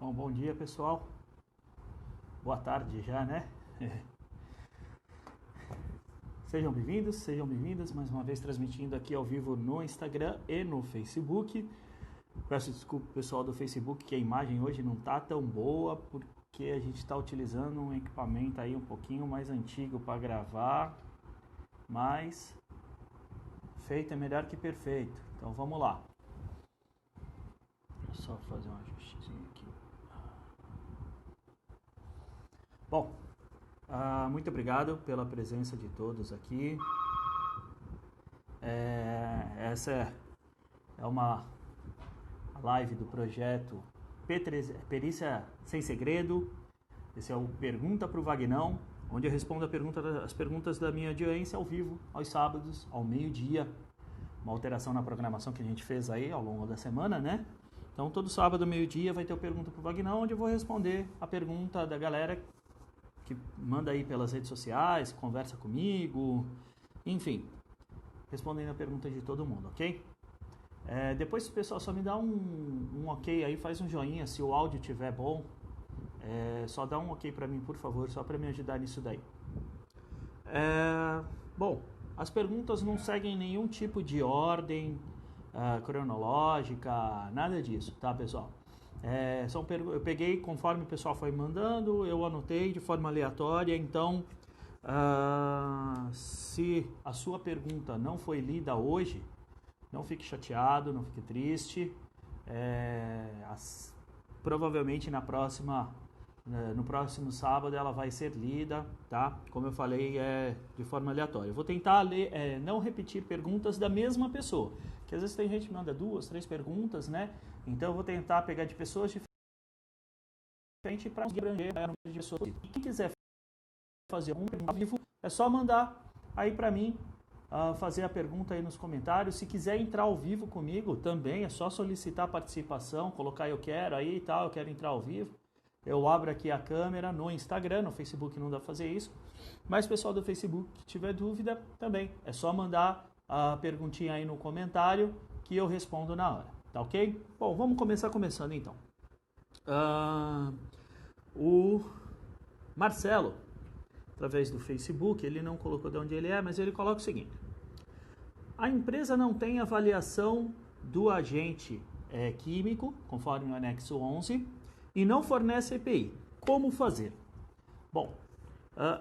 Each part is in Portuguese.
Então, bom dia, pessoal. Boa tarde já, né? Sejam bem-vindas, mais uma vez transmitindo aqui ao vivo no Instagram e no Facebook. Peço desculpa, pessoal do Facebook, que a imagem hoje não tá tão boa, porque a gente está utilizando um equipamento aí um pouquinho mais antigo para gravar, mas feito é melhor que perfeito. Então, vamos lá. Vou só fazer um ajustezinho aqui. Bom, muito obrigado pela presença de todos aqui. Essa é uma live do projeto Perícia Sem Segredo. Esse é o Pergunta para o Vagnão, onde eu respondo as perguntas da minha audiência ao vivo, aos sábados, ao meio-dia. Uma alteração na programação que a gente fez aí ao longo da semana, né? Então, todo sábado, meio-dia, vai ter o Pergunta para o Vagnão, onde eu vou responder a pergunta da galera que manda aí pelas redes sociais, conversa comigo, enfim, respondendo a pergunta de todo mundo, ok? Depois, pessoal, só me dá um ok aí, faz um joinha se o áudio estiver bom. Só dá um ok para mim, por favor, só para me ajudar nisso daí. Bom, as perguntas não seguem nenhum tipo de ordem cronológica, nada disso, tá, pessoal? Eu peguei conforme o pessoal foi mandando, eu anotei de forma aleatória, então se a sua pergunta não foi lida hoje, não fique chateado, não fique triste. Provavelmente no próximo sábado ela vai ser lida, tá? Como eu falei, de forma aleatória. Eu vou tentar não repetir perguntas da mesma pessoa, que às vezes tem gente que manda 2, 3 perguntas, né? Então eu vou tentar pegar de pessoas diferentes para abranger o número de pessoas. E quem quiser fazer um ao vivo, é só mandar aí para mim, fazer a pergunta aí nos comentários. Se quiser entrar ao vivo comigo também, é só solicitar a participação, colocar eu quero aí e tal, eu quero entrar ao vivo. Eu abro aqui a câmera no Instagram, no Facebook não dá pra fazer isso. Mas pessoal do Facebook, que tiver dúvida também, é só mandar a perguntinha aí no comentário que eu respondo na hora, tá ok? Bom, vamos começando então. O Marcelo, através do Facebook, ele não colocou de onde ele é, mas ele coloca o seguinte: a empresa não tem avaliação do agente químico, conforme o anexo 11, e não fornece EPI. Como fazer? Bom,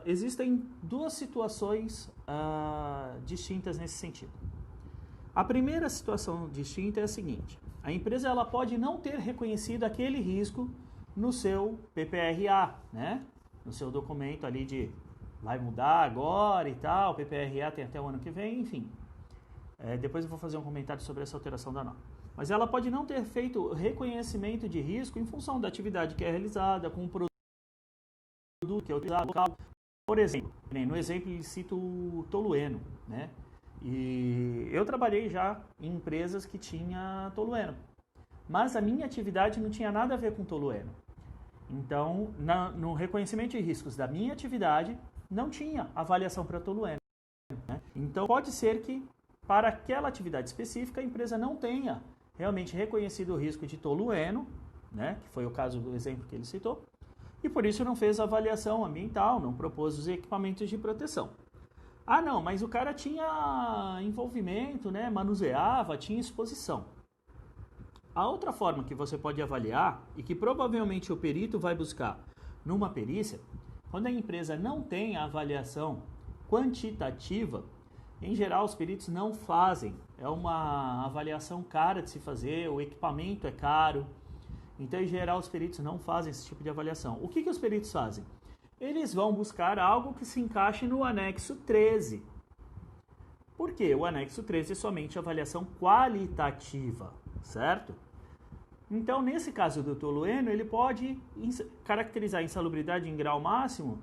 existem duas situações distintas nesse sentido. A primeira situação distinta é a seguinte: a empresa ela pode não ter reconhecido aquele risco no seu PPRA, né? No seu documento ali de vai mudar agora e tal, PPRA tem até o ano que vem, enfim. Depois eu vou fazer um comentário sobre essa alteração da norma. Mas ela pode não ter feito reconhecimento de risco em função da atividade que é realizada, com o produto que é utilizado local. Por exemplo, no exemplo ele cita o tolueno, né? E eu trabalhei já em empresas que tinha tolueno, mas a minha atividade não tinha nada a ver com tolueno. Então, no reconhecimento de riscos da minha atividade, não tinha avaliação para tolueno, né? Então, pode ser que para aquela atividade específica a empresa não tenha realmente reconhecido o risco de tolueno, né? Que foi o caso do exemplo que ele citou, e por isso não fez a avaliação ambiental, não propôs os equipamentos de proteção. Ah, não, mas o cara tinha envolvimento, né? Manuseava, tinha exposição. A outra forma que você pode avaliar, e que provavelmente o perito vai buscar numa perícia, quando a empresa não tem a avaliação quantitativa, em geral os peritos não fazem. É uma avaliação cara de se fazer, o equipamento é caro. Então, em geral, os peritos não fazem esse tipo de avaliação. O que os peritos fazem? Eles vão buscar algo que se encaixe no anexo 13. Por quê? O anexo 13 é somente avaliação qualitativa, certo? Então, nesse caso do tolueno, ele pode caracterizar a insalubridade em grau máximo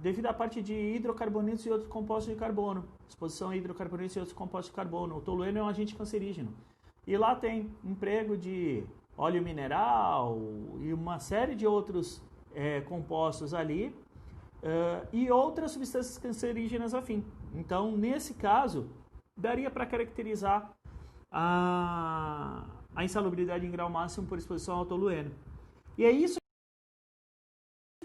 devido à parte de hidrocarbonetos e outros compostos de carbono. Exposição a hidrocarbonetos e outros compostos de carbono. O tolueno é um agente cancerígeno. E lá tem emprego de óleo mineral e uma série de outros compostos ali e outras substâncias cancerígenas afim. Então, nesse caso, daria para caracterizar a insalubridade em grau máximo por exposição ao tolueno. E é isso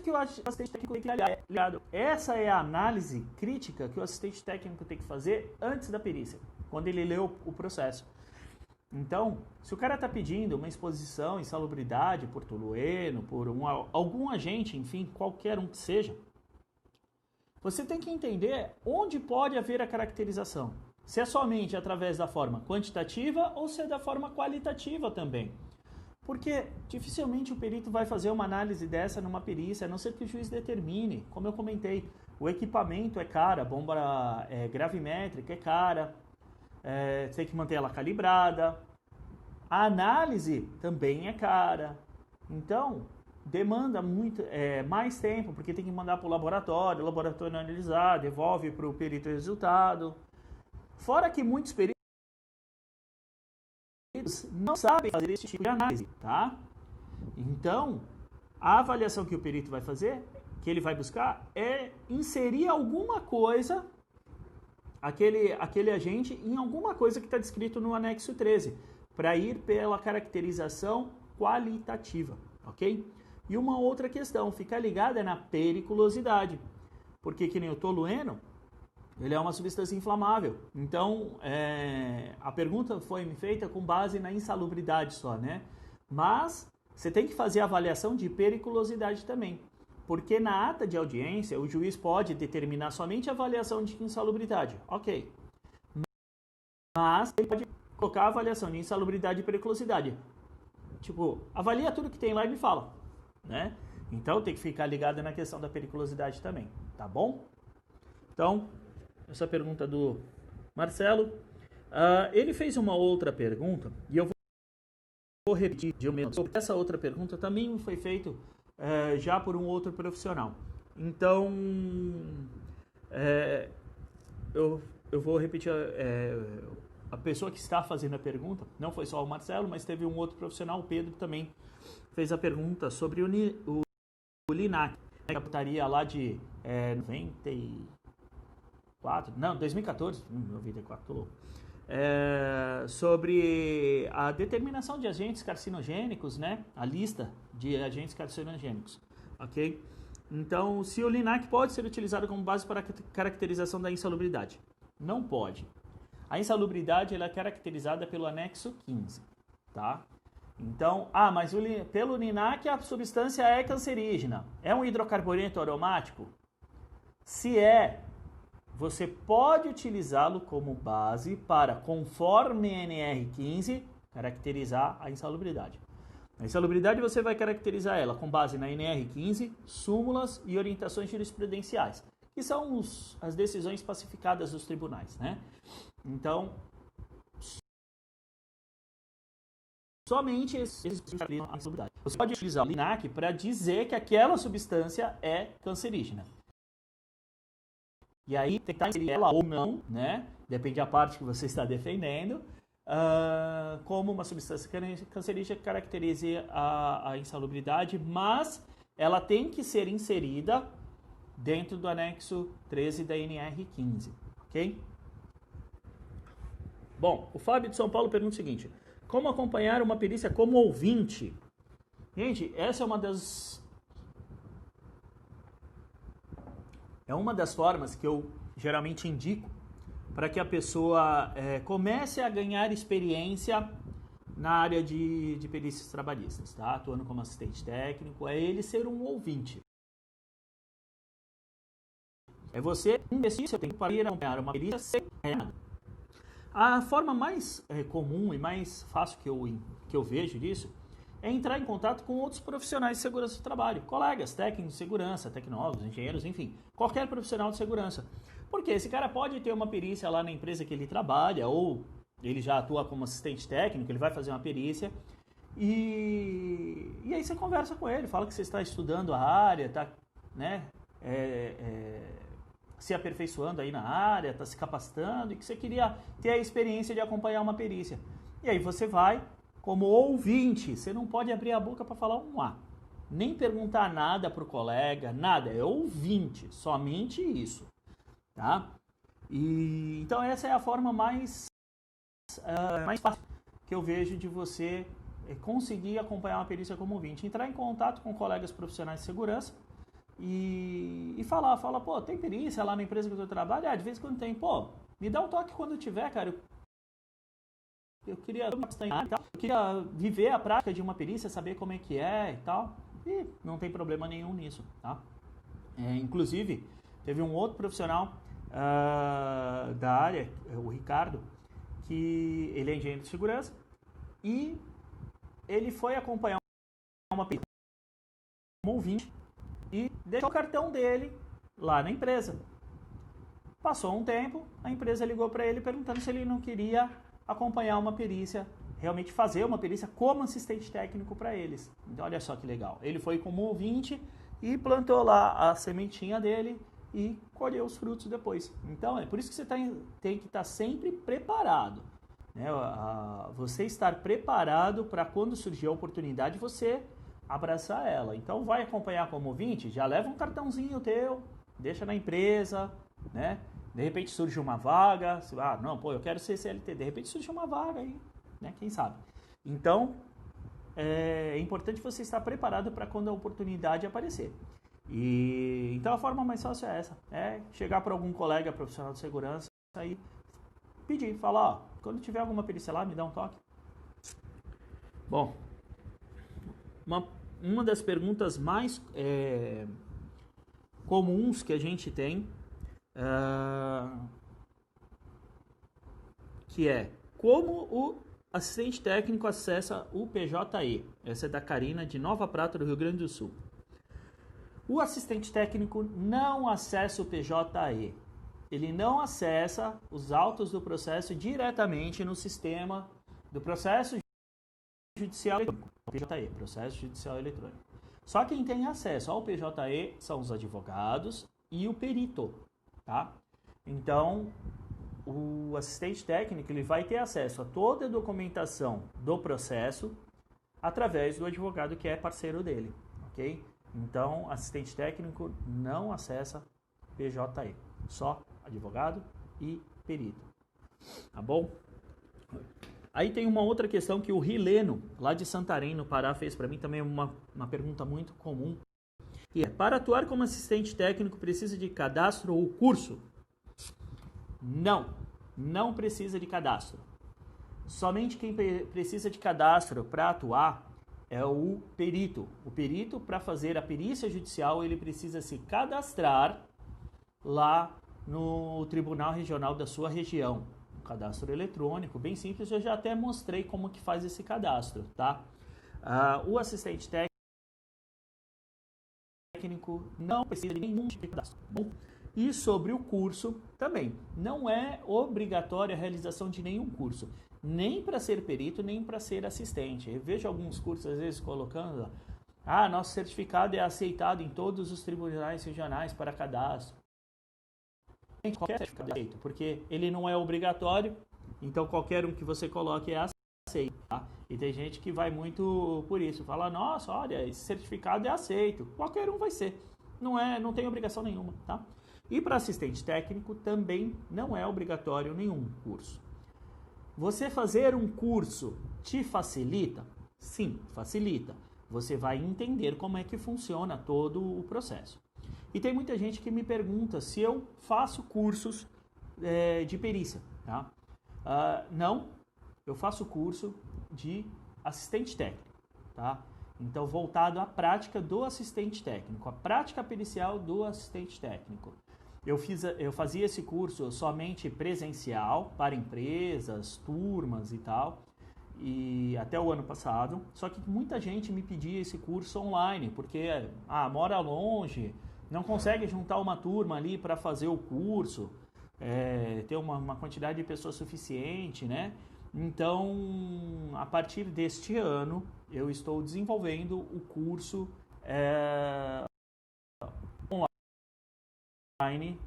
que o assistente técnico tem que olhar. Essa é a análise crítica que o assistente técnico tem que fazer antes da perícia, quando ele lê o processo. Então, se o cara está pedindo uma exposição, insalubridade por tolueno, por algum agente, enfim, qualquer um que seja, você tem que entender onde pode haver a caracterização. Se é somente através da forma quantitativa ou se é da forma qualitativa também. Porque dificilmente o perito vai fazer uma análise dessa numa perícia, a não ser que o juiz determine. Como eu comentei, o equipamento é caro, a bomba gravimétrica é cara, tem que manter ela calibrada. A análise também é cara. Então, demanda muito, mais tempo, porque tem que mandar para o laboratório analisar, devolve para o perito o resultado. Fora que muitos peritos não sabem fazer esse tipo de análise, tá? Então, a avaliação que o perito vai fazer, que ele vai buscar, é inserir alguma coisa, aquele agente, em alguma coisa que está descrito no anexo 13, para ir pela caracterização qualitativa, ok? E uma outra questão, fica ligada na periculosidade, porque que nem o tolueno, ele é uma substância inflamável. Então, a pergunta foi feita com base na insalubridade só, né? Mas você tem que fazer a avaliação de periculosidade também. Porque na ata de audiência, o juiz pode determinar somente a avaliação de insalubridade. Ok. Mas ele pode colocar a avaliação de insalubridade e periculosidade. Tipo, avalia tudo que tem lá e me fala, né? Então, tem que ficar ligado na questão da periculosidade também, tá bom? Então, essa pergunta do Marcelo. Ele fez uma outra pergunta, e eu vou repetir de um minuto. Essa outra pergunta também foi feita já por um outro profissional. Então, eu vou repetir. A pessoa que está fazendo a pergunta, não foi só o Marcelo, mas teve um outro profissional, o Pedro, também fez a pergunta sobre o LINAC, a portaria lá de 2014, 94, tô louco. Sobre a determinação de agentes carcinogênicos, né? A lista de agentes carcinogênicos, ok? Então, se o LINAC pode ser utilizado como base para a caracterização da insalubridade? Não pode. A insalubridade ela é caracterizada pelo anexo 15, tá? Então, mas pelo LINAC a substância é cancerígena. É um hidrocarbureto aromático? Se você pode utilizá-lo como base para, conforme NR15, caracterizar a insalubridade. A insalubridade você vai caracterizar ela com base na NR15, súmulas e orientações jurisprudenciais, que são as decisões pacificadas dos tribunais, né? Então, somente esses a insalubridade. Você pode utilizar o LINAC para dizer que aquela substância é cancerígena. E aí, tentar inserir ela ou não, né? Depende da parte que você está defendendo, como uma substância cancerígena que caracterize a insalubridade, mas ela tem que ser inserida dentro do anexo 13 da NR15, ok? Bom, o Fábio de São Paulo pergunta o seguinte: como acompanhar uma perícia como ouvinte? Gente, essa é uma das formas que eu geralmente indico para que a pessoa comece a ganhar experiência na área de perícias trabalhistas, tá? Atuando como assistente técnico, é ele ser um ouvinte. É você investir seu tempo para ir acompanhar uma perícia sem nada. A forma mais comum e mais fácil que eu vejo disso é entrar em contato com outros profissionais de segurança do trabalho, colegas, técnicos de segurança, tecnólogos, engenheiros, enfim, qualquer profissional de segurança. Porque esse cara pode ter uma perícia lá na empresa que ele trabalha, ou ele já atua como assistente técnico, ele vai fazer uma perícia, e aí você conversa com ele, fala que você está estudando a área, está, né, se aperfeiçoando aí na área, está se capacitando, e que você queria ter a experiência de acompanhar uma perícia. E aí você vai como ouvinte, você não pode abrir a boca para falar um A, nem perguntar nada para o colega, nada, é ouvinte, somente isso, tá? E então essa é a forma mais fácil que eu vejo de você conseguir acompanhar uma perícia como ouvinte. Entrar em contato com colegas profissionais de segurança e falar, pô, tem perícia lá na empresa que eu trabalho? De vez em quando tem, pô, me dá um toque quando tiver, cara. Eu queria viver a prática de uma perícia, saber como é que é e tal. E não tem problema nenhum nisso, tá? Inclusive, teve um outro profissional da área, o Ricardo, que ele é engenheiro de segurança e ele foi acompanhar uma perícia como ouvinte e deixou o cartão dele lá na empresa. Passou um tempo, a empresa ligou para ele perguntando se ele não queria acompanhar uma perícia, realmente fazer uma perícia como assistente técnico para eles. Então, olha só que legal. Ele foi como ouvinte e plantou lá a sementinha dele e colheu os frutos depois. Então, é por isso que você tem que estar sempre preparado. Né? Você estar preparado para quando surgir a oportunidade, você abraçar ela. Então, vai acompanhar como ouvinte, já leva um cartãozinho teu, deixa na empresa, né? De repente surge uma vaga, não, pô, eu quero ser CLT, de repente surge uma vaga aí, né? Quem sabe? Então, é importante você estar preparado para quando a oportunidade aparecer. Então, a forma mais fácil é essa, chegar para algum colega profissional de segurança e pedir, falar, quando tiver alguma perícia lá, me dá um toque. Bom, uma das perguntas mais comuns que a gente tem, que é como o assistente técnico acessa o PJE. Essa é da Karina, de Nova Prata, do Rio Grande do Sul. O assistente técnico não acessa o PJE. Ele não acessa os autos do processo diretamente no sistema do processo judicial eletrônico, PJE, processo judicial eletrônico. Só quem tem acesso ao PJE são os advogados e o perito, tá? Então, o assistente técnico ele vai ter acesso a toda a documentação do processo através do advogado que é parceiro dele, ok? Então, assistente técnico não acessa PJE, só advogado e perito, tá bom? Aí tem uma outra questão que o Rileno, lá de Santarém, no Pará, fez para mim também uma pergunta muito comum, que é, para atuar como assistente técnico precisa de cadastro ou curso? Não precisa de cadastro. Somente quem precisa de cadastro para atuar é o perito. O perito, para fazer a perícia judicial, ele precisa se cadastrar lá no Tribunal Regional da sua região. Um cadastro eletrônico, bem simples, eu já até mostrei como que faz esse cadastro, tá? O assistente técnico não precisa de nenhum tipo de cadastro. Bom, e sobre o curso também, não é obrigatória a realização de nenhum curso, nem para ser perito, nem para ser assistente. Eu vejo alguns cursos às vezes colocando, nosso certificado é aceitado em todos os tribunais regionais para cadastro. Qualquer certificado é aceito, porque ele não é obrigatório, então qualquer um que você coloque é aceito, tá? E tem gente que vai muito por isso, fala, nossa, olha, esse certificado é aceito, qualquer um vai ser, não tem obrigação nenhuma, tá? E para assistente técnico também não é obrigatório nenhum curso. Você fazer um curso te facilita? Sim, facilita. Você vai entender como é que funciona todo o processo. E tem muita gente que me pergunta se eu faço cursos de perícia, tá? Não, eu faço curso de assistente técnico, tá? Então, voltado à prática do assistente técnico, a prática pericial do assistente técnico. Eu fazia esse curso somente presencial para empresas, turmas e tal, e até o ano passado. Só que muita gente me pedia esse curso online, porque mora longe, não consegue juntar uma turma ali para fazer o curso, ter uma quantidade de pessoas suficiente, né? Então, a partir deste ano, eu estou desenvolvendo o curso online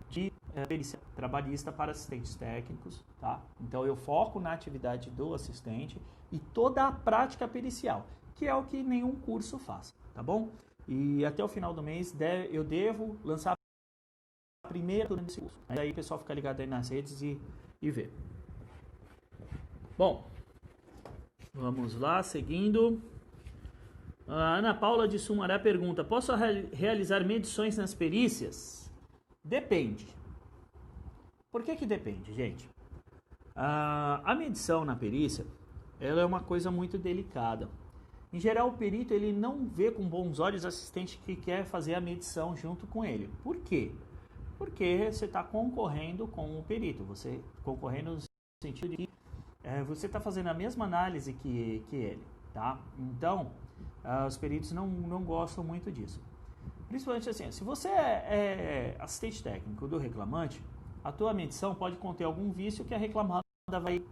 de perícia trabalhista para assistentes técnicos, tá? Então, eu foco na atividade do assistente e toda a prática pericial, que é o que nenhum curso faz, tá bom? E até o final do mês eu devo lançar a primeira turma desse curso. Aí o pessoal fica ligado aí nas redes e vê. Bom, Vamos lá, seguindo. A Ana Paula de Sumaré pergunta: posso realizar medições nas perícias? Depende. Por que depende, gente? A medição na perícia, ela é uma coisa muito delicada. Em geral, o perito ele não vê com bons olhos o assistente que quer fazer a medição junto com ele. Por quê? Porque você está concorrendo com o perito. Você concorrendo no sentido de que você está fazendo a mesma análise que ele, tá? Então, os peritos não gostam muito disso. Principalmente assim, se você é assistente técnico do reclamante, a tua medição pode conter algum vício que a reclamada vai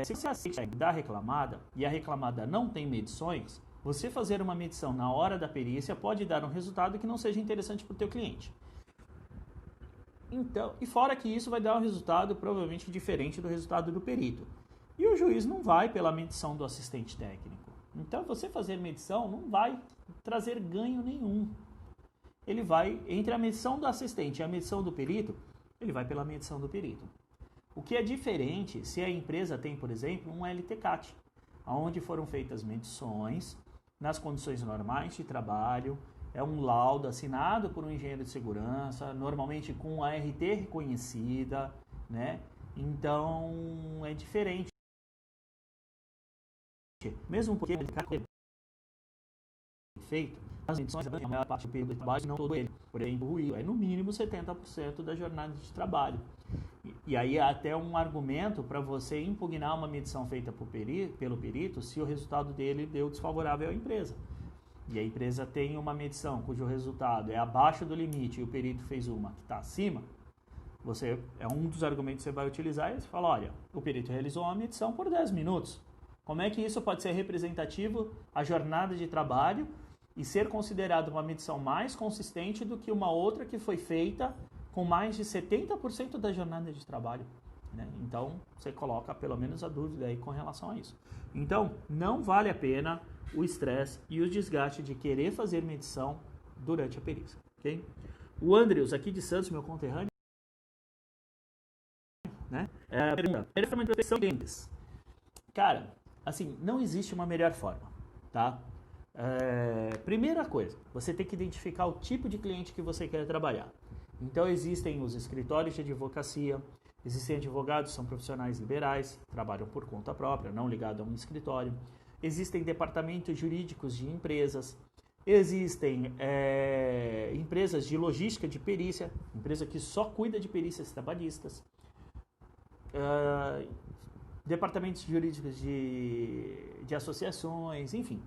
se você é assistente técnico da reclamada e a reclamada não tem medições, você fazer uma medição na hora da perícia pode dar um resultado que não seja interessante para o teu cliente. Então, e fora que isso vai dar um resultado provavelmente diferente do resultado do perito. E o juiz não vai pela medição do assistente técnico. Então, você fazer medição não vai trazer ganho nenhum. Ele vai, entre a medição do assistente e a medição do perito, ele vai pela medição do perito. O que é diferente se a empresa tem, por exemplo, um LTCAT, onde foram feitas medições nas condições normais de trabalho, é um laudo assinado por um engenheiro de segurança, normalmente com a RT reconhecida, né? Então, é diferente. Mesmo porque ele feito, as medições a maior parte do período de trabalho, não todo ele. Por exemplo, o ruído é no mínimo 70% da jornada de trabalho. E aí é até um argumento para você impugnar uma medição feita pelo perito se o resultado dele deu desfavorável à empresa. E a empresa tem uma medição cujo resultado é abaixo do limite e o perito fez uma que está acima, é um dos argumentos que você vai utilizar e você fala, olha, o perito realizou uma medição por 10 minutos. Como é que isso pode ser representativo à jornada de trabalho e ser considerado uma medição mais consistente do que uma outra que foi feita com mais de 70% da jornada de trabalho, né? Então, você coloca pelo menos a dúvida aí com relação a isso. Então, não vale a pena o estresse e o desgaste de querer fazer medição durante a perícia, ok? O Andrews, aqui de Santos, meu conterrâneo, né? Pergunta, forma de proteção de clientes. Cara, assim, não existe uma melhor forma, tá? Primeira coisa, você tem que identificar o tipo de cliente que você quer trabalhar. Então, existem os escritórios de advocacia, existem advogados que são profissionais liberais, trabalham por conta própria, não ligados a um escritório. Existem departamentos jurídicos de empresas, existem empresas de logística de perícia, empresa que só cuida de perícias trabalhistas, departamentos jurídicos de associações, enfim.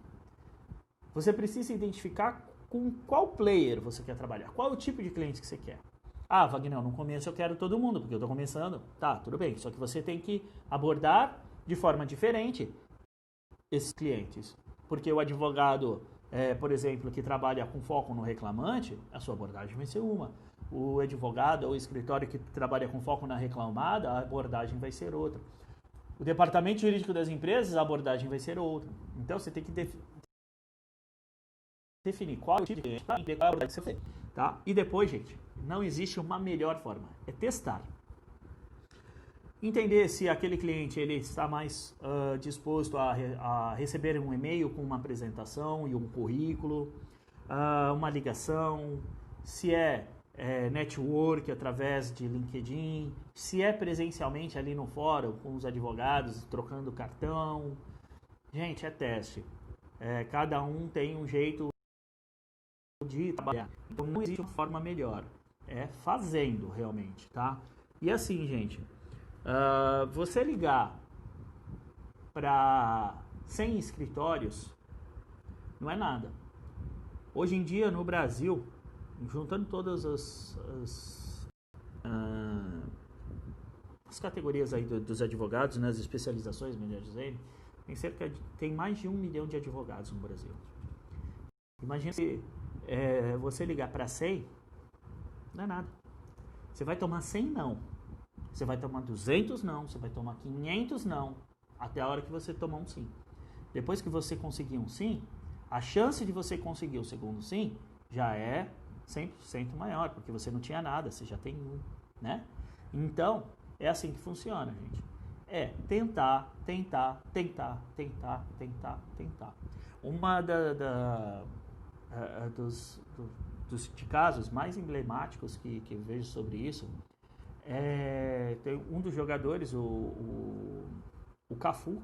Você precisa identificar com qual player você quer trabalhar, qual é o tipo de cliente que você quer. Ah, Wagner, no começo eu quero todo mundo, porque eu estou começando. Tá, tudo bem, só que você tem que abordar de forma diferente esses clientes. Porque o advogado, por exemplo, que trabalha com foco no reclamante, a sua abordagem vai ser uma. O advogado ou o escritório que trabalha com foco na reclamada, a abordagem vai ser outra. O departamento jurídico das empresas, a abordagem vai ser outra. Então, você tem que definir qual é o tipo de cliente para entender qual é a abordagem que você fez. Tá? E depois, gente, não existe uma melhor forma. É testar. Entender se aquele cliente ele está mais disposto a receber um e-mail com uma apresentação e um currículo, uma ligação, se é network através de LinkedIn, se é presencialmente ali no fórum com os advogados trocando cartão. Gente, é teste. Cada um tem um jeito de trabalhar. Então não existe uma forma melhor. É fazendo realmente, tá? E assim, gente, você ligar para 100 escritórios não é nada. Hoje em dia no Brasil, juntando todas as categorias aí dos advogados, né, as especializações, melhor dizendo, tem mais de 1 milhão de advogados no Brasil. Imagina se você ligar para 100, não é nada. Você vai tomar 100 não. Você vai tomar 200 não. Você vai tomar 500 não. Até a hora que você tomar um sim. Depois que você conseguir um sim, a chance de você conseguir o segundo sim já é 100% maior, porque você não tinha nada, você já tem um, né? Então, é assim que funciona, gente. é tentar. Uma dos de casos mais emblemáticos que eu vejo sobre isso tem um dos jogadores, o Cafu,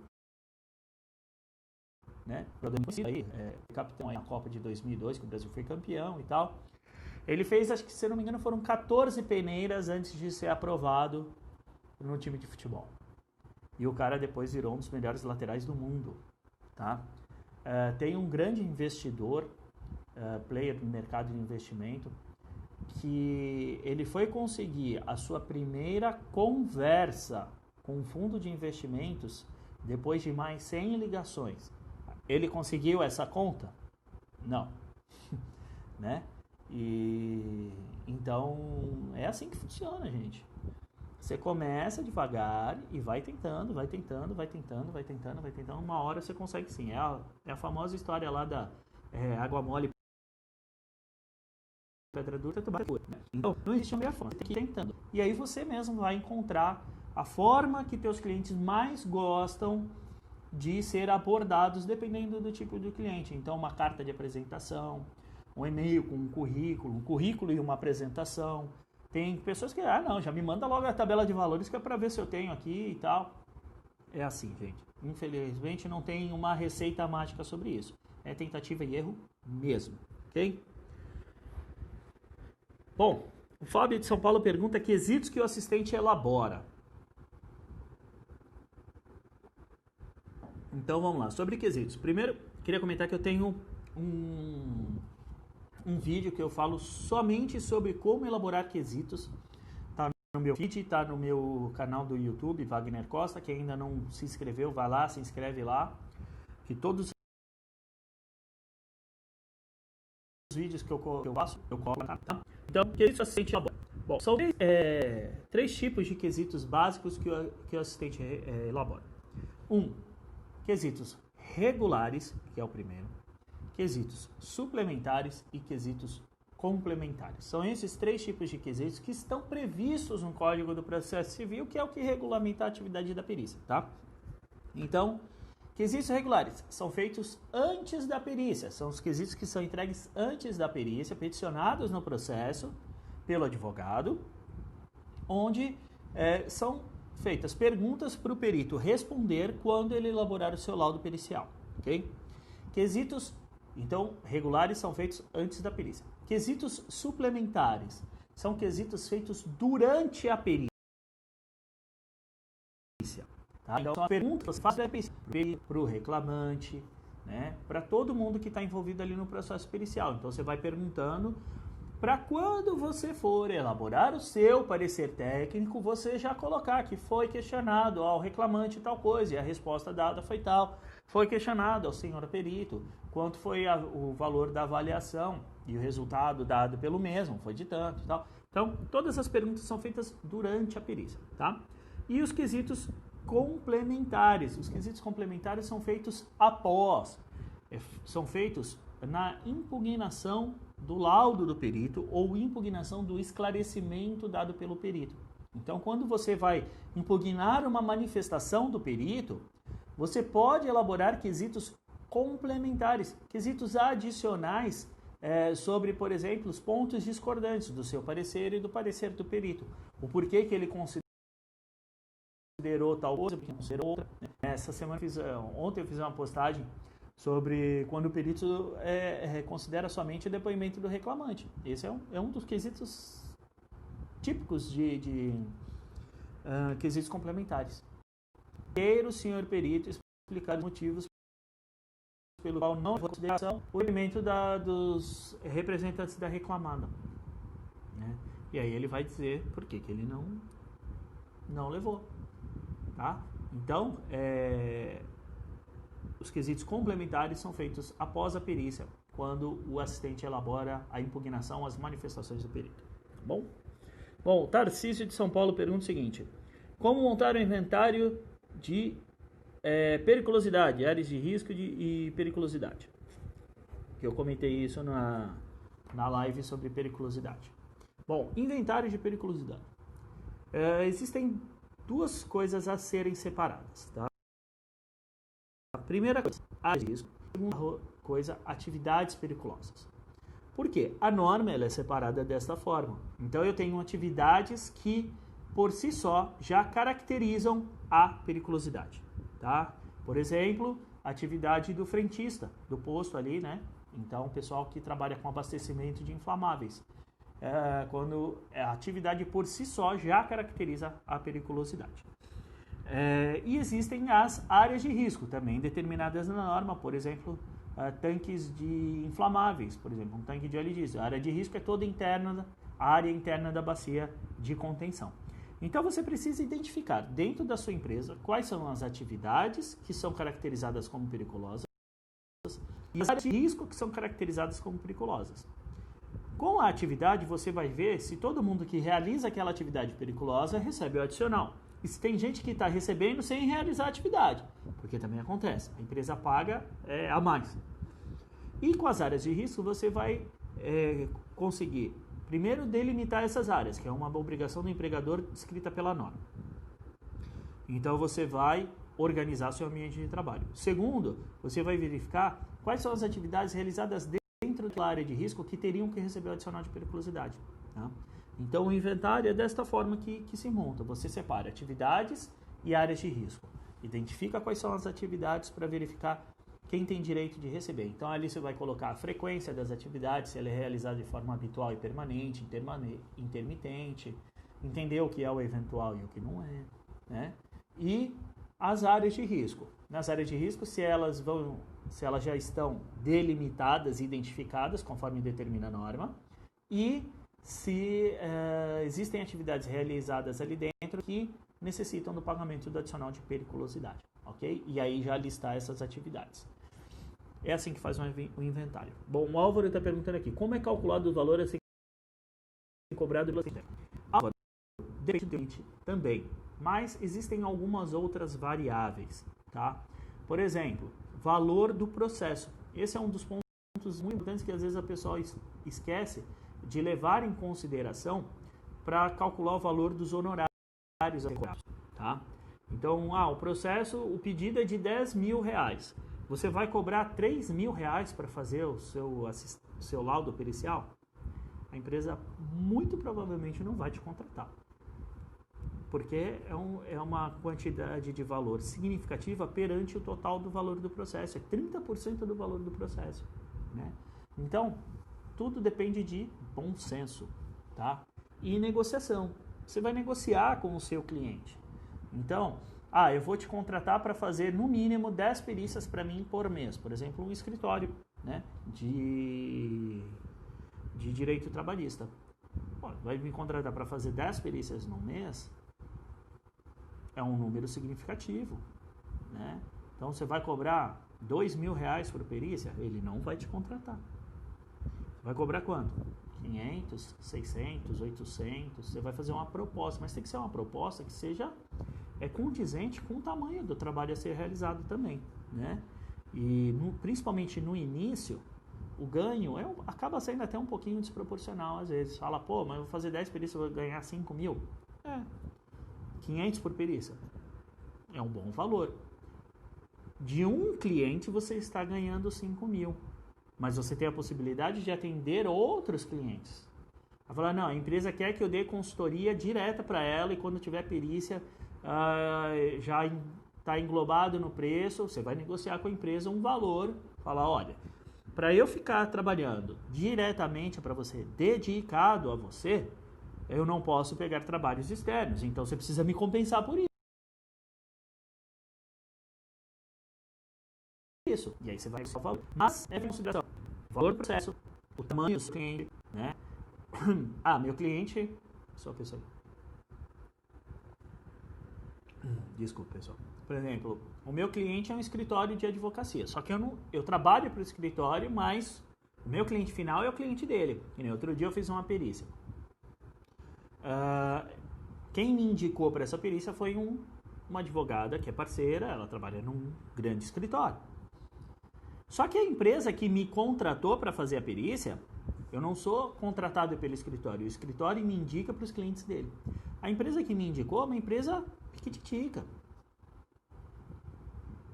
né? Capitão aí na Copa de 2002, que o Brasil foi campeão e tal. Ele fez, acho que se não me engano, foram 14 peneiras antes de ser aprovado no time de futebol. E o cara depois virou um dos melhores laterais do mundo, tá? Tem um grande investidor, player no mercado de investimento, que ele foi conseguir a sua primeira conversa com um fundo de investimentos depois de mais 100 ligações. Ele conseguiu essa conta? Não. Né? E então é assim que funciona, gente. Você começa devagar e vai tentando. Uma hora você consegue sim. É a famosa história lá da água mole, pedra dura, né? Então não existe uma forma, tem que ir tentando. E aí você mesmo vai encontrar a forma que teus clientes mais gostam de ser abordados, dependendo do tipo de cliente. Então uma carta de apresentação, um e-mail com um currículo e uma apresentação. Tem pessoas que, não, já me manda logo a tabela de valores que é para ver se eu tenho aqui e tal. É assim, gente. Infelizmente não tem uma receita mágica sobre isso. É tentativa e erro mesmo, ok? Bom, o Fábio de São Paulo pergunta quesitos que o assistente elabora. Então vamos lá, sobre quesitos. Primeiro, queria comentar que eu tenho um vídeo que eu falo somente sobre como elaborar quesitos. Tá no meu feed, tá no meu canal do YouTube, Wagner Costa. Quem ainda não se inscreveu, vai lá, se inscreve lá. Que todos os vídeos que eu faço, eu coloco lá, tá? Então, quesitos assistente elabora. Bom, são três tipos de quesitos básicos que o assistente elabora. Quesitos regulares, que é o primeiro. Quesitos suplementares e quesitos complementares. São esses três tipos de quesitos que estão previstos no Código do Processo Civil, que é o que regulamenta a atividade da perícia, tá? Então, quesitos regulares são feitos antes da perícia, são os quesitos que são entregues antes da perícia, peticionados no processo pelo advogado, onde são feitas perguntas para o perito responder quando ele elaborar o seu laudo pericial, ok? Quesitos, então, regulares são feitos antes da perícia. Quesitos suplementares são quesitos feitos durante a perícia. Tá? Então, a pergunta que você faz para o reclamante, né? Para todo mundo que está envolvido ali no processo pericial. Então, você vai perguntando para quando você for elaborar o seu parecer técnico, você já colocar que foi questionado ao reclamante tal coisa, e a resposta dada foi tal. Foi questionado ao senhor perito quanto foi o valor da avaliação e o resultado dado pelo mesmo, foi de tanto e tal. Então, todas as perguntas são feitas durante a perícia, tá? E os quesitos complementares. Os quesitos complementares são feitos após, são feitos na impugnação do laudo do perito ou impugnação do esclarecimento dado pelo perito. Então, quando você vai impugnar uma manifestação do perito, você pode elaborar quesitos complementares, quesitos adicionais sobre, por exemplo, os pontos discordantes do seu parecer e do parecer do perito. O porquê que ele considerou tal coisa, porque não considerou outra. Essa semana, ontem eu fiz uma postagem sobre quando o perito considera somente o depoimento do reclamante. Esse é um dos quesitos típicos de quesitos complementares. Queira o senhor perito explicar os motivos pelo qual não levou em consideração o depoimento dos representantes da reclamada. Né? E aí ele vai dizer por que ele não levou. Tá? Então, os quesitos complementares são feitos após a perícia, quando o assistente elabora a impugnação às manifestações do perito. Tá bom? Bom, Tarcísio de São Paulo pergunta o seguinte: como montar o inventário de periculosidade, áreas de risco e periculosidade? Eu comentei isso na live sobre periculosidade. Bom, inventário de periculosidade. Existem duas coisas a serem separadas, tá? A primeira coisa, área de risco. A segunda coisa, atividades periculosas. Por quê? A norma ela é separada desta forma. Então, eu tenho atividades que, por si só, já caracterizam a periculosidade, tá? Por exemplo, a atividade do frentista, do posto ali, né? Então, o pessoal que trabalha com abastecimento de inflamáveis. Quando a atividade por si só já caracteriza a periculosidade. E existem as áreas de risco também determinadas na norma, por exemplo, tanques de inflamáveis, por exemplo, um tanque de óleo diesel. A área de risco é toda interna, a área interna da bacia de contenção. Então você precisa identificar dentro da sua empresa quais são as atividades que são caracterizadas como periculosas e as áreas de risco que são caracterizadas como periculosas. Com a atividade você vai ver se todo mundo que realiza aquela atividade periculosa recebe o adicional. E se tem gente que está recebendo sem realizar a atividade, porque também acontece, a empresa paga a mais. E com as áreas de risco você vai conseguir, primeiro, delimitar essas áreas, que é uma obrigação do empregador descrita pela norma. Então você vai organizar seu ambiente de trabalho. Segundo, você vai verificar quais são as atividades realizadas dentro da área de risco que teriam que receber o adicional de periculosidade. Tá? Então, o inventário é desta forma que se monta. Você separa atividades e áreas de risco. Identifica quais são as atividades para verificar quem tem direito de receber. Então, ali você vai colocar a frequência das atividades, se ela é realizada de forma habitual e permanente, intermitente, entender o que é o eventual e o que não é, né? E as áreas de risco. Nas áreas de risco, se elas já estão delimitadas e identificadas, conforme determina a norma, e se existem atividades realizadas ali dentro que necessitam do pagamento do adicional de periculosidade, ok? E aí já listar essas atividades. É assim que faz o inventário. Bom, o Álvaro está perguntando aqui, como é calculado o valor a ser cobrado pelo cliente? Álvaro, depende também, mas existem algumas outras variáveis, tá? Por exemplo, valor do processo. Esse é um dos pontos muito importantes que às vezes a pessoa esquece de levar em consideração para calcular o valor dos honorários, tá? Então, o processo, o pedido é de R$10.000. Você vai cobrar R$3.000 para fazer o seu laudo pericial? A empresa muito provavelmente não vai te contratar, porque é uma quantidade de valor significativa perante o total do valor do processo. É 30% do valor do processo, né? Então, tudo depende de bom senso, tá? E negociação. Você vai negociar com o seu cliente. Então, eu vou te contratar para fazer no mínimo 10 perícias para mim por mês. Por exemplo, um escritório, né, de direito trabalhista. Vai me contratar para fazer 10 perícias no mês? É um número significativo, né? Então, você vai cobrar R$2.000 por perícia? Ele não vai te contratar. Vai cobrar quanto? 500, 600, 800. Você vai fazer uma proposta, mas tem que ser uma proposta que seja condizente com o tamanho do trabalho a ser realizado também, né? E principalmente no início, o ganho acaba sendo até um pouquinho desproporcional às vezes. Fala, mas eu vou fazer 10 perícias, eu vou ganhar 5.000. 500 por perícia. É um bom valor. De um cliente você está ganhando 5.000. Mas você tem a possibilidade de atender outros clientes. Vai falar, não, a empresa quer que eu dê consultoria direta para ela e quando tiver perícia já está englobado no preço, você vai negociar com a empresa um valor, falar, olha, para eu ficar trabalhando diretamente para você, dedicado a você, eu não posso pegar trabalhos externos, então você precisa me compensar por isso. E aí você vai só valor. Mas é consideração. O valor do processo, o tamanho do seu cliente, né? Meu cliente... Só pessoal. Desculpa, pessoal. Por exemplo, o meu cliente é um escritório de advocacia. Só que eu trabalho para o escritório, mas o meu cliente final é o cliente dele. E no outro dia eu fiz uma perícia. Quem me indicou para essa perícia foi uma advogada que é parceira, ela trabalha num grande escritório. Só que a empresa que me contratou para fazer a perícia, eu não sou contratado pelo escritório, o escritório me indica para os clientes dele. A empresa que me indicou é uma empresa piquititica.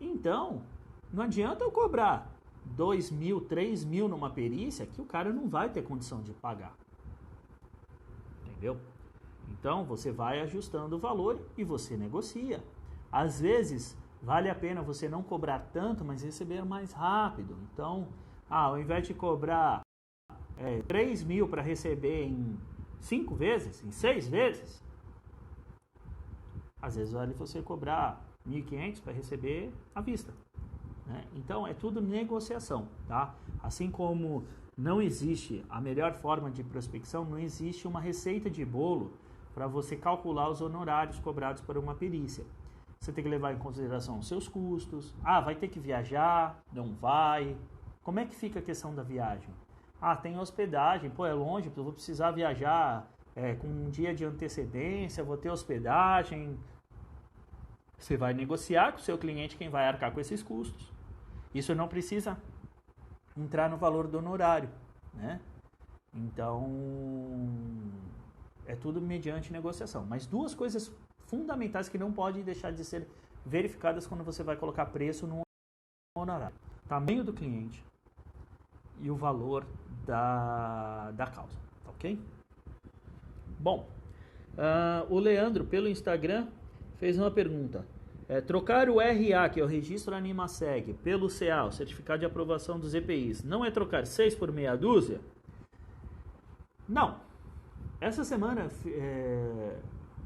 Então, não adianta eu cobrar 2.000, 3.000 numa perícia que o cara não vai ter condição de pagar. Entendeu? Então, você vai ajustando o valor e você negocia. Às vezes, vale a pena você não cobrar tanto, mas receber mais rápido. Então, ao invés de cobrar 3.000 para receber em 5 vezes, em 6 vezes, às vezes vale você cobrar 1.500 para receber à vista. Né? Então, é tudo negociação. Tá? Assim como não existe a melhor forma de prospecção, não existe uma receita de bolo para você calcular os honorários cobrados por uma perícia. Você tem que levar em consideração os seus custos. Vai ter que viajar? Não vai? Como é que fica a questão da viagem? Tem hospedagem, é longe, eu vou precisar viajar com um dia de antecedência, vou ter hospedagem. Você vai negociar com o seu cliente quem vai arcar com esses custos. Isso não precisa entrar no valor do honorário, né? Então, é tudo mediante negociação. Mas duas coisas fundamentais que não podem deixar de ser verificadas quando você vai colocar preço no honorário: tamanho do cliente e o valor da causa, ok? Bom, o Leandro, pelo Instagram, fez uma pergunta. Trocar o RA, que é o Registro AnimaSeg, pelo CA, o Certificado de Aprovação dos EPIs, não é trocar 6 por meia dúzia? Não. Essa semana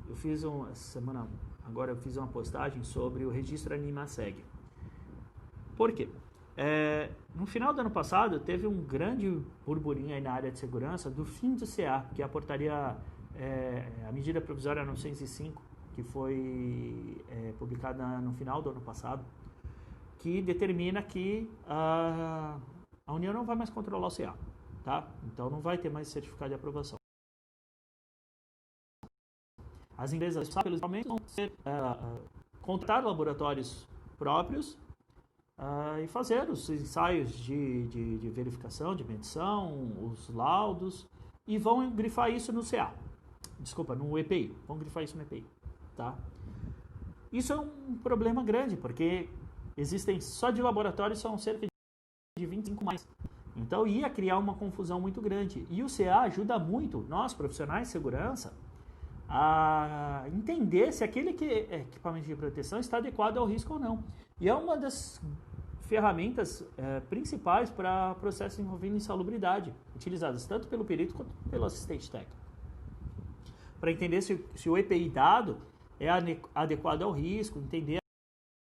eu fiz uma postagem sobre o Registro AnimaSeg. Por quê? No final do ano passado, teve um grande burburinho aí na área de segurança do fim do CA, que é a portaria, a medida provisória 905, que foi publicada no final do ano passado, que determina que a União não vai mais controlar o CA, tá? Então não vai ter mais certificado de aprovação. As empresas, pelos aumentos, vão contratar laboratórios próprios e fazer os ensaios de verificação, de medição, os laudos, e vão grifar isso no CA. Desculpa, no EPI. Vão grifar isso no EPI. Tá? Isso é um problema grande, porque existem só de laboratórios são cerca de 25 mais. Então ia criar uma confusão muito grande. E o CA ajuda muito nós, profissionais de segurança, a entender se aquele equipamento de proteção está adequado ao risco ou não. E é uma das ferramentas principais para processos envolvendo insalubridade, utilizadas tanto pelo perito quanto pelo assistente técnico. Para entender se o EPI dado é adequado ao risco, entender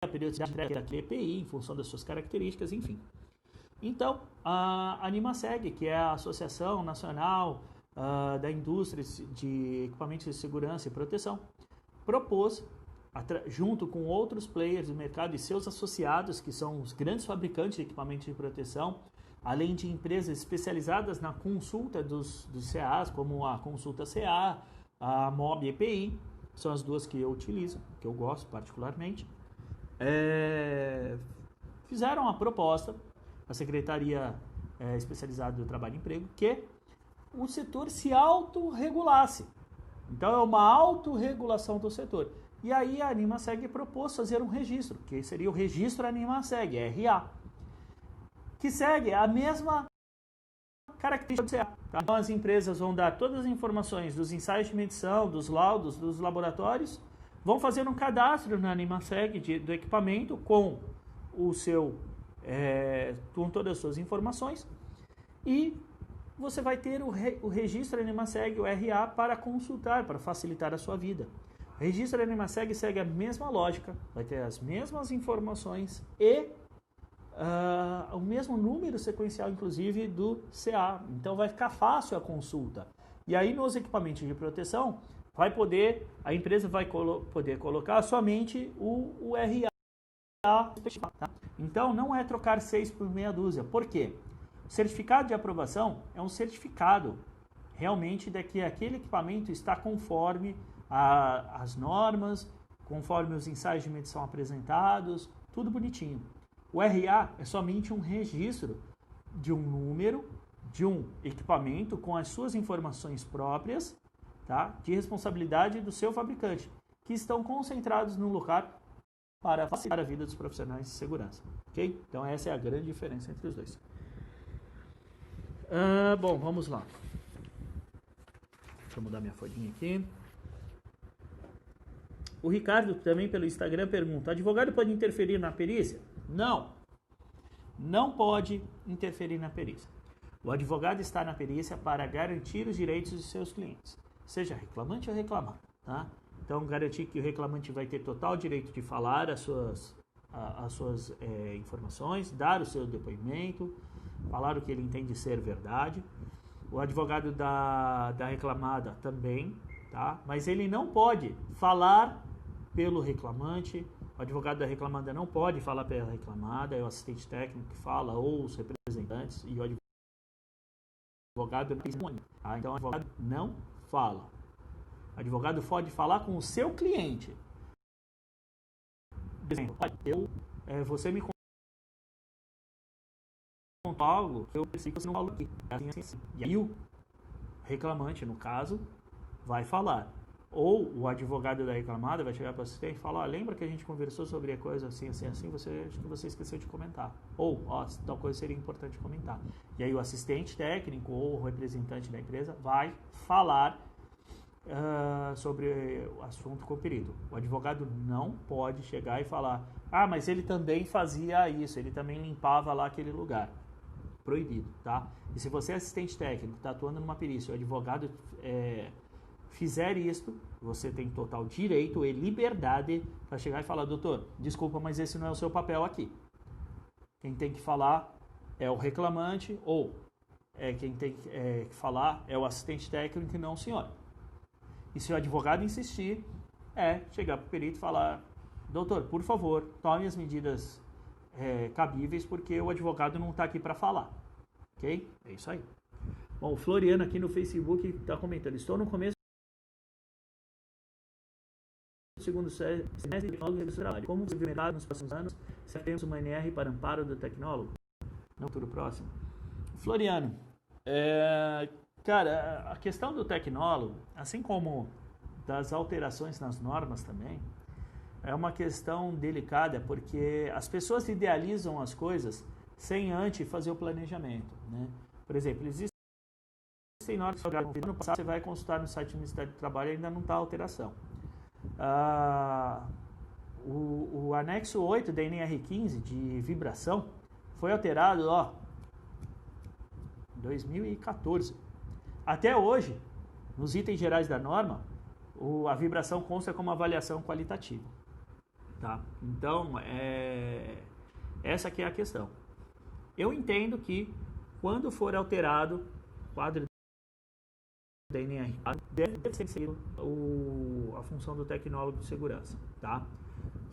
a periodicidade daquele EPI em função das suas características, enfim. Então, a AnimaSeg, que é a Associação Nacional da Indústria de Equipamentos de Segurança e Proteção, propôs, junto com outros players do mercado e seus associados, que são os grandes fabricantes de equipamentos de proteção, além de empresas especializadas na consulta dos CAs, como a Consulta CA, a MOB EPI, são as duas que eu utilizo, que eu gosto particularmente, fizeram a proposta à Secretaria Especializada do Trabalho e Emprego que o setor se autorregulasse. Então, é uma autorregulação do setor. E aí a AnimaSeg propôs fazer um registro, que seria o Registro AnimaSeg, RA, que segue a mesma característica do CA. Tá? Então, as empresas vão dar todas as informações dos ensaios de medição, dos laudos, dos laboratórios, vão fazer um cadastro na AnimaSeg do equipamento com com todas as suas informações, e você vai ter o registro AnimaSeg, o RA, para consultar, para facilitar a sua vida. O registro AnimaSeg segue a mesma lógica, vai ter as mesmas informações e o mesmo número sequencial, inclusive, do CA. Então vai ficar fácil a consulta. E aí nos equipamentos de proteção, a empresa vai poder colocar somente o RA. Tá? Então não é trocar 6 por meia dúzia. Por quê? O certificado de aprovação é um certificado realmente de que aquele equipamento está conforme as normas, conforme os ensaios de medição apresentados, tudo bonitinho. O RA é somente um registro de um número, de um equipamento com as suas informações próprias, tá, de responsabilidade do seu fabricante, que estão concentrados num lugar para facilitar a vida dos profissionais de segurança. Ok? Então essa é a grande diferença entre os dois. Bom, vamos lá. Deixa eu mudar minha folhinha aqui. O Ricardo, também pelo Instagram, pergunta: advogado pode interferir na perícia? Não. Não pode interferir na perícia. O advogado está na perícia para garantir os direitos de seus clientes, seja reclamante ou reclamado, tá? Então, garantir que o reclamante vai ter total direito de falar as suas informações, dar o seu depoimento, falar o que ele entende ser verdade. O advogado da reclamada também, tá? Mas ele não pode falar pelo reclamante. O advogado da reclamada não pode falar pela reclamada, é o assistente técnico que fala, ou os representantes, e o advogado não, tá? Então, o advogado não fala. O advogado pode falar com o seu cliente. Por exemplo, você me contou algo que eu pensei que você não falou aqui. Assim. E aí o reclamante, no caso, vai falar. Ou o advogado da reclamada vai chegar para o assistente e falar: lembra que a gente conversou sobre a coisa assim, acho que você esqueceu de comentar. Ou, tal coisa seria importante comentar. E aí o assistente técnico ou o representante da empresa vai falar sobre o assunto com o perito. O advogado não pode chegar e falar: mas ele também fazia isso, ele também limpava lá aquele lugar. Proibido, tá? E se você é assistente técnico, está atuando numa perícia, o advogado fizer isto, você tem total direito e liberdade para chegar e falar: doutor, desculpa, mas esse não é o seu papel aqui. Quem tem que falar é o reclamante, ou quem tem que falar é o assistente técnico e não o senhor. E se o advogado insistir, chegar para o perito e falar: doutor, por favor, tome as medidas cabíveis, porque o advogado não está aqui para falar. Ok? É isso aí. Bom, o Floriano aqui no Facebook está comentando: estou no começo do segundo semestre de tecnólogo de trabalho. Como se vê mercado nos próximos anos? Se temos uma NR para amparo do tecnólogo? No futuro próximo. Floriano, cara, a questão do tecnólogo, assim como das alterações nas normas também, é uma questão delicada, porque as pessoas idealizam as coisas sem antes fazer o planejamento, né? Por exemplo, existem normas que no passado você vai consultar no site do Ministério do Trabalho e ainda não está alteração. O anexo 8 da NR15 de vibração foi alterado em 2014. Até hoje, nos itens gerais da norma, a vibração consta como avaliação qualitativa. Tá? Então, essa aqui é a questão. Eu entendo que quando for alterado o quadro da NR, deve ser inserido a função do tecnólogo de segurança. Tá?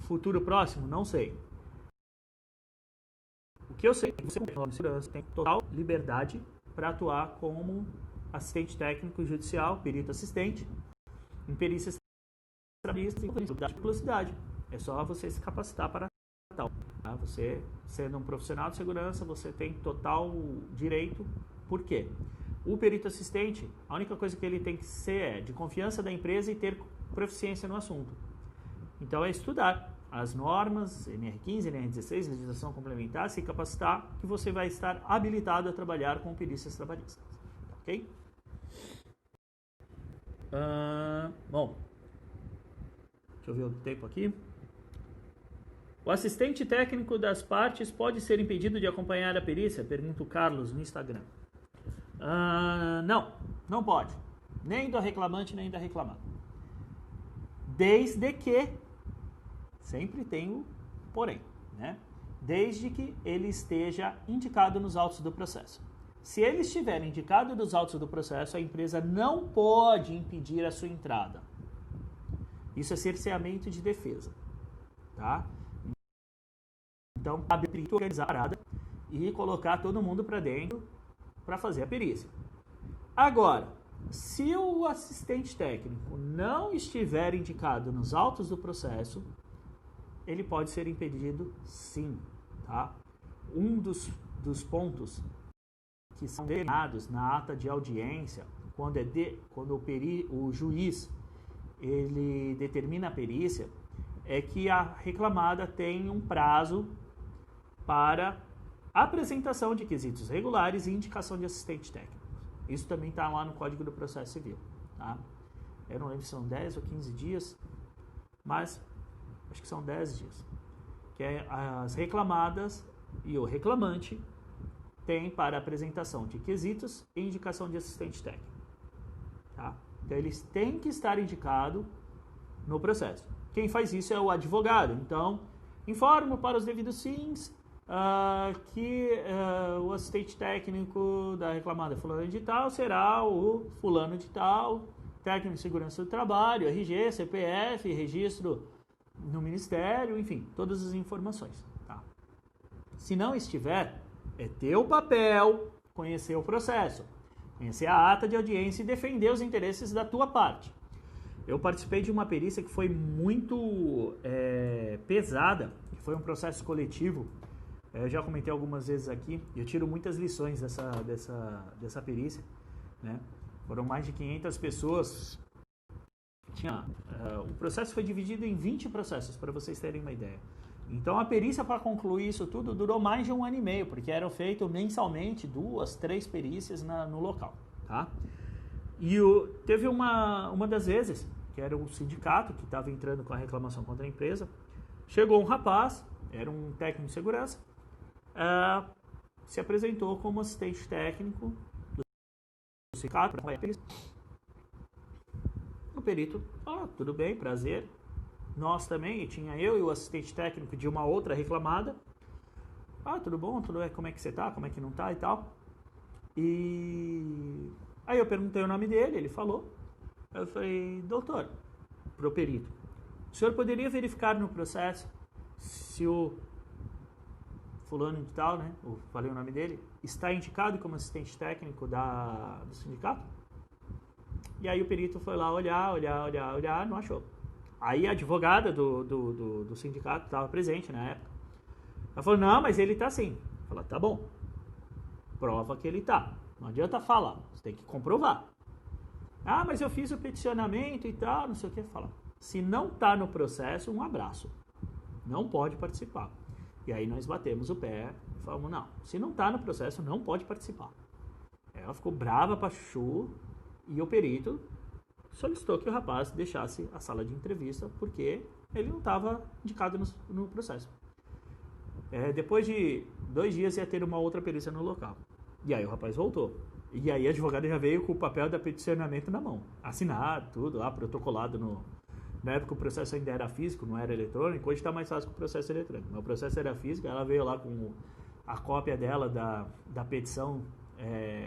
Futuro próximo, não sei. O que eu sei é que você, como tecnólogo de segurança, tem total liberdade para atuar como assistente técnico judicial, perito assistente, em perícias trabalhistas e publicidade. É só você se capacitar para tal. Tá? Você, sendo um profissional de segurança, você tem total direito. Por quê? O perito assistente, a única coisa que ele tem que ser é de confiança da empresa e ter proficiência no assunto. Então é estudar as normas, NR15, NR16, legislação complementar, se capacitar, que você vai estar habilitado a trabalhar com perícias trabalhistas. Ok? Bom, deixa eu ver o tempo aqui. O assistente técnico das partes pode ser impedido de acompanhar a perícia? Pergunta o Carlos no Instagram. Não pode. Nem do reclamante, nem da reclamada. Desde que, sempre tem o porém, né? Desde que ele esteja indicado nos autos do processo. Se ele estiver indicado nos autos do processo, a empresa não pode impedir a sua entrada. Isso é cerceamento de defesa, tá? Então, cabe a organizar a parada e colocar todo mundo para dentro para fazer a perícia. Agora, se o assistente técnico não estiver indicado nos autos do processo, ele pode ser impedido sim, tá? Um dos pontos que são determinados na ata de audiência, quando o juiz ele determina a perícia, é que a reclamada tem um prazo para apresentação de quesitos regulares e indicação de assistente técnico. Isso também está lá no Código do Processo Civil. Tá? Eu não lembro se são 10 ou 15 dias, mas acho que são 10 dias. Que as reclamadas e o reclamante têm para apresentação de quesitos e indicação de assistente técnico. Tá? Então, eles têm que estar indicados no processo. Quem faz isso é o advogado. Então, informo para os devidos fins que o assistente técnico da reclamada fulano de tal será o fulano de tal, técnico de segurança do trabalho, RG, CPF, registro no Ministério, enfim, todas as informações. Tá? Se não estiver, é teu papel conhecer o processo, conhecer a ata de audiência e defender os interesses da tua parte. Eu participei de uma perícia que foi muito pesada, que foi um processo coletivo. Eu já comentei algumas vezes aqui, eu tiro muitas lições dessa perícia. Né? Foram mais de 500 pessoas. O processo foi dividido em 20 processos, para vocês terem uma ideia. Então a perícia para concluir isso tudo durou mais de 1 ano e meio, porque eram feitas mensalmente 2, 3 perícias no local. Tá? E teve uma das vezes, que era o sindicato que estava entrando com a reclamação contra a empresa, chegou um rapaz, era um técnico de segurança, se apresentou como assistente técnico do sindicato. O perito, tudo bem, prazer. Nós também, tinha eu e o assistente técnico de uma outra reclamada. Tudo bom, tudo bem, como é que você tá, como é que não tá e tal. E aí eu perguntei o nome dele, ele falou. Eu falei, doutor, pro perito, o senhor poderia verificar no processo se o fulano de tal, né, eu falei o nome dele, está indicado como assistente técnico do sindicato? E aí o perito foi lá olhar, não achou. Aí a advogada do sindicato estava presente na época. Ela falou, não, mas ele está sim. Eu falei, tá bom, prova que ele está. Não adianta falar, você tem que comprovar. Mas eu fiz o peticionamento e tal, não sei o que. Fala, se não está no processo, um abraço. Não pode participar. E aí nós batemos o pé e falamos, não, se não está no processo, não pode participar. Ela ficou brava pra chuchu e o perito solicitou que o rapaz deixasse a sala de entrevista porque ele não estava indicado no processo. Depois de 2 dias ia ter uma outra perícia no local. E aí o rapaz voltou. E aí a advogada já veio com o papel da peticionamento na mão. Assinado, tudo lá, protocolado. Na época o processo ainda era físico, não era eletrônico. Hoje está mais fácil com o processo eletrônico. Mas o processo era físico, ela veio lá com a cópia dela da petição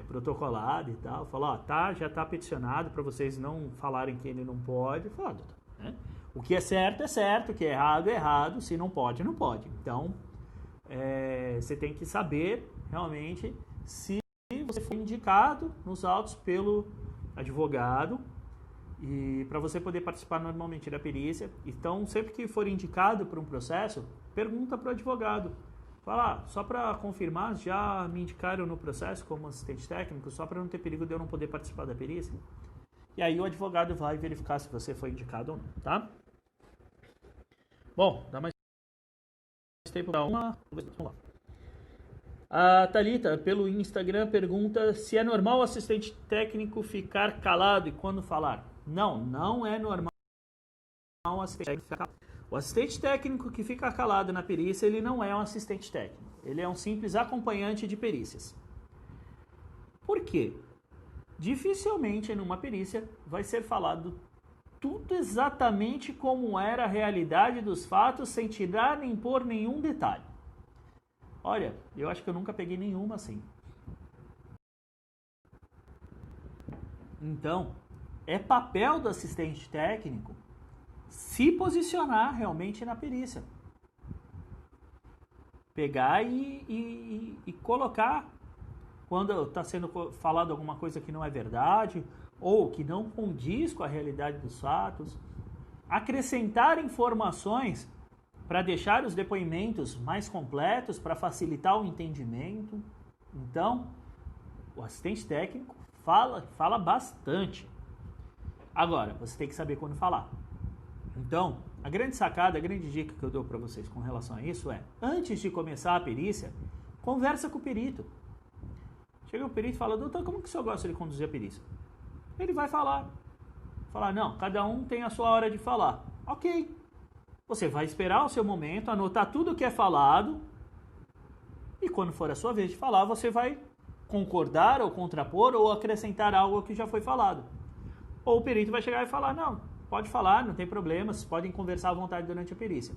protocolada e tal. Falou, já está peticionado para vocês não falarem que ele não pode. Falou, né? O que é certo, o que é errado. Se não pode, não pode. Então, você tem que saber realmente se você foi indicado nos autos pelo advogado e para você poder participar normalmente da perícia. Então, sempre que for indicado para um processo, pergunta para o advogado. Fala, só para confirmar, já me indicaram no processo como assistente técnico, só para não ter perigo de eu não poder participar da perícia. E aí o advogado vai verificar se você foi indicado ou não, tá? Bom, dá mais tempo para uma. Vamos lá. A Thalita, pelo Instagram, pergunta se é normal o assistente técnico ficar calado e quando falar. Não é normal o assistente técnico ficar calado. O assistente técnico que fica calado na perícia, ele não é um assistente técnico. Ele é um simples acompanhante de perícias. Por quê? Dificilmente numa perícia vai ser falado tudo exatamente como era a realidade dos fatos, sem tirar nem pôr nenhum detalhe. Olha, eu acho que eu nunca peguei nenhuma assim. Então, é papel do assistente técnico se posicionar realmente na perícia. Pegar e colocar quando está sendo falado alguma coisa que não é verdade ou que não condiz com a realidade dos fatos. Acrescentar informações para deixar os depoimentos mais completos, para facilitar o entendimento. Então, o assistente técnico fala bastante. Agora, você tem que saber quando falar. Então, a grande sacada, a grande dica que eu dou para vocês com relação a isso é, antes de começar a perícia, conversa com o perito. Chega o perito e fala, doutor, como que o senhor gosta de conduzir a perícia? Ele vai falar, não, cada um tem a sua hora de falar. Ok, você vai esperar o seu momento, anotar tudo o que é falado, e quando for a sua vez de falar, você vai concordar ou contrapor ou acrescentar algo que já foi falado. Ou o perito vai chegar e falar, não, pode falar, não tem problema, vocês podem conversar à vontade durante a perícia.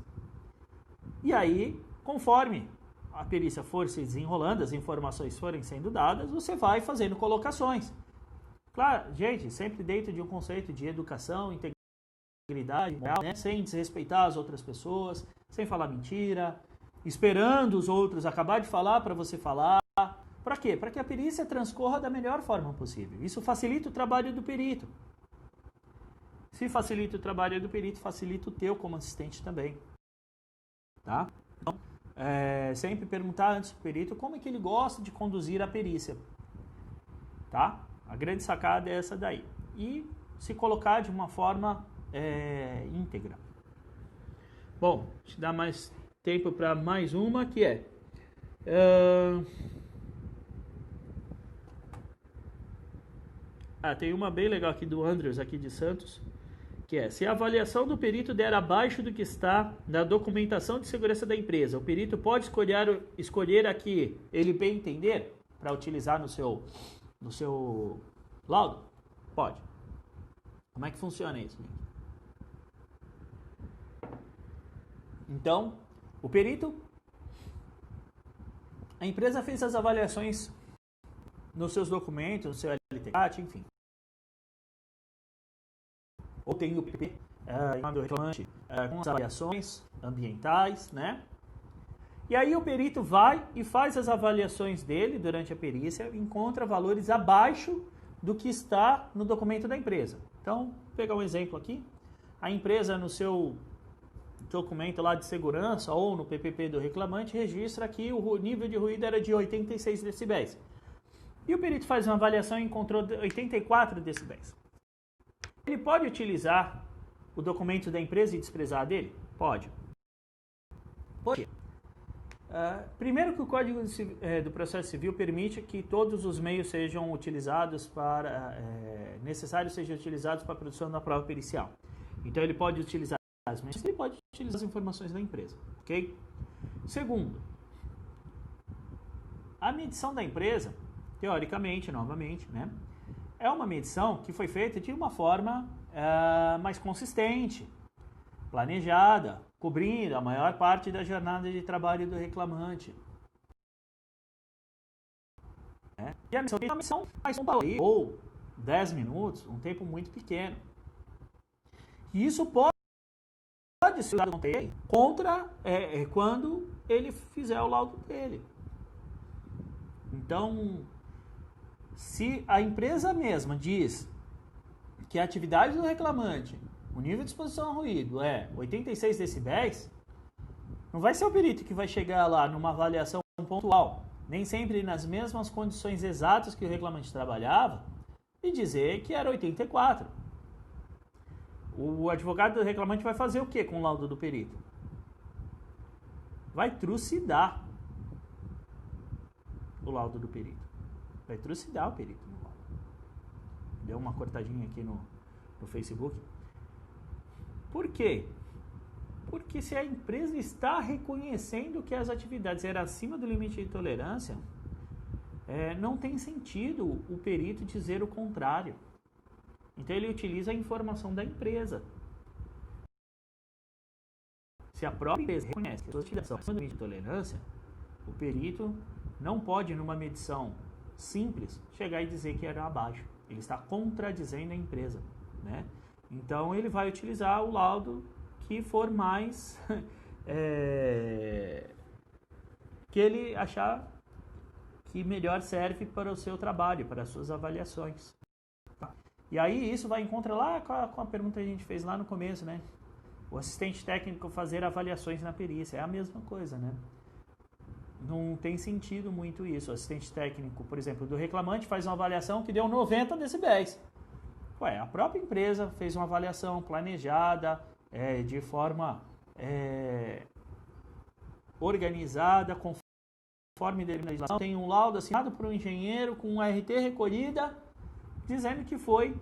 E aí, conforme a perícia for se desenrolando, as informações forem sendo dadas, você vai fazendo colocações. Claro, gente, sempre dentro de um conceito de educação, integridade, moral, né? Sem desrespeitar as outras pessoas, sem falar mentira, esperando os outros acabar de falar para você falar. Para quê? Para que a perícia transcorra da melhor forma possível. Isso facilita o trabalho do perito. Se facilita o trabalho do perito, facilita o teu como assistente também. Tá? Então, sempre perguntar antes do perito como é que ele gosta de conduzir a perícia. Tá? A grande sacada é essa daí. E se colocar de uma forma íntegra. Bom, deixa eu dar mais tempo para mais uma, que é... tem uma bem legal aqui do Andrews, aqui de Santos, que é, se a avaliação do perito der abaixo do que está na documentação de segurança da empresa, o perito pode escolher a que ele bem entender para utilizar no seu laudo? Pode. Como é que funciona isso, gente? Então, o perito, a empresa fez as avaliações nos seus documentos, no seu LTCAT, enfim. Ou tem o PP, do reclamante, com as avaliações ambientais, né? E aí o perito vai e faz as avaliações dele durante a perícia, encontra valores abaixo do que está no documento da empresa. Então, vou pegar um exemplo aqui. A empresa, no seu documento lá de segurança ou no PPP do reclamante, registra que o nível de ruído era de 86 decibéis. E o perito faz uma avaliação e encontrou 84 decibéis. Ele pode utilizar o documento da empresa e desprezar dele? Pode. Por quê? Primeiro que o Código do Processo Civil permite que todos os meios sejam utilizados necessários sejam utilizados para a produção da prova pericial. Então ele pode utilizar as meios, ele pode utilizar as informações da empresa, ok? Segundo, a medição da empresa, teoricamente, novamente, né, é uma medição que foi feita de uma forma mais consistente, planejada, cobrindo a maior parte da jornada de trabalho do reclamante. E a missão mais um aí, ou 10 minutos, um tempo muito pequeno. E isso pode ser usado contra quando ele fizer o laudo dele. Então, se a empresa mesma diz que a atividade do reclamante, o nível de exposição a ruído é 86 decibéis, não vai ser o perito que vai chegar lá numa avaliação pontual, nem sempre nas mesmas condições exatas que o reclamante trabalhava, e dizer que era 84. O advogado do reclamante vai fazer o que com o laudo do perito? Vai trucidar o laudo do perito. Vai trucidar o perito no laudo. Deu uma cortadinha aqui no Facebook. Por quê? Porque se a empresa está reconhecendo que as atividades eram acima do limite de tolerância, não tem sentido o perito dizer o contrário. Então ele utiliza a informação da empresa. Se a própria empresa reconhece que as atividades são acima do limite de tolerância, o perito não pode, numa medição simples, chegar e dizer que era abaixo. Ele está contradizendo a empresa, né? Então ele vai utilizar o laudo que for mais que ele achar que melhor serve para o seu trabalho, para as suas avaliações. E aí isso vai encontrar lá com a pergunta que a gente fez lá no começo, né? O assistente técnico fazer avaliações na perícia. É a mesma coisa, né? não tem sentido muito isso. O assistente técnico, por exemplo, do reclamante faz uma avaliação que deu 90 decibéis. Ué, a própria empresa fez uma avaliação planejada, de forma organizada, conforme a legislação. Tem um laudo assinado por um engenheiro com uma RT recolhida, dizendo que foi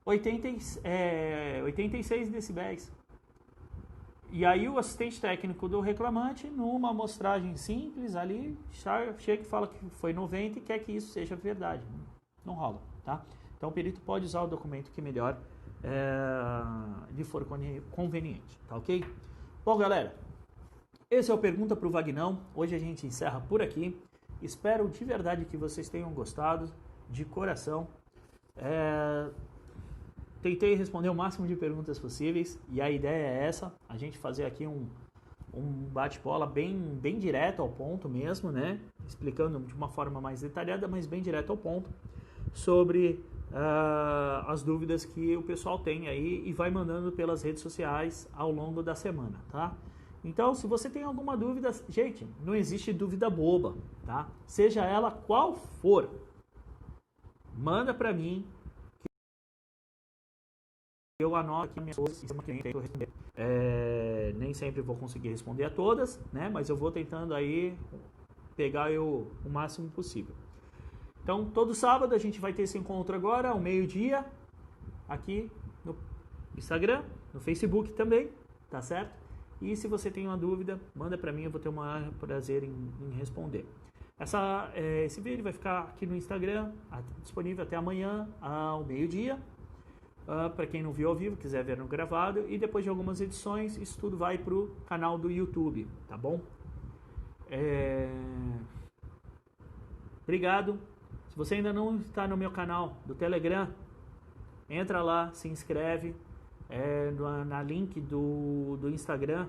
86 decibéis. E aí o assistente técnico do reclamante, numa amostragem simples ali, chega e fala que foi 90 e quer que isso seja verdade. Não rola, tá? Então o perito pode usar o documento que melhor lhe for conveniente, tá ok? Bom, galera, esse é o Pergunta pro Vagnão. Hoje a gente encerra por aqui. Espero de verdade que vocês tenham gostado, de coração. Tentei responder o máximo de perguntas possíveis e a ideia é essa, a gente fazer aqui um bate-bola bem direto ao ponto mesmo, né? Explicando de uma forma mais detalhada, mas bem direto ao ponto, sobre as dúvidas que o pessoal tem aí e vai mandando pelas redes sociais ao longo da semana, tá? Então, se você tem alguma dúvida, gente, não existe dúvida boba, tá? Seja ela qual for, manda para mim, eu anoto aqui minhas coisas, nem sempre vou conseguir responder a todas, né? Mas eu vou tentando aí pegar o máximo possível. Então, todo sábado a gente vai ter esse encontro agora, ao meio-dia, aqui no Instagram, no Facebook também, tá certo? E se você tem uma dúvida, manda para mim, eu vou ter o maior prazer em responder. Esse vídeo vai ficar aqui no Instagram, disponível até amanhã, ao meio-dia. Para quem não viu ao vivo, quiser ver no gravado, e depois de algumas edições, isso tudo vai para o canal do YouTube, tá bom? Obrigado. Se você ainda não está no meu canal do Telegram, entra lá, se inscreve. Na link do Instagram,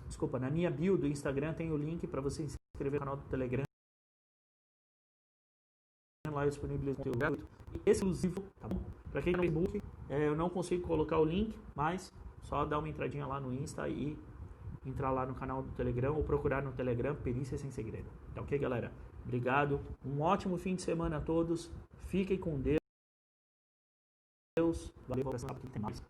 desculpa, na minha bio do Instagram tem o link para você se inscrever no canal do Telegram. Lá eu disponibilizo conteúdo gratuito e exclusivo, tá bom? Para quem tá no Facebook, eu não consigo colocar o link, mas só dá uma entradinha lá no Insta e entrar lá no canal do Telegram ou procurar no Telegram Perícia Sem Segredo. Tá ok, galera? Obrigado. Um ótimo fim de semana a todos. Fiquem com Deus. Valeu, tem mais.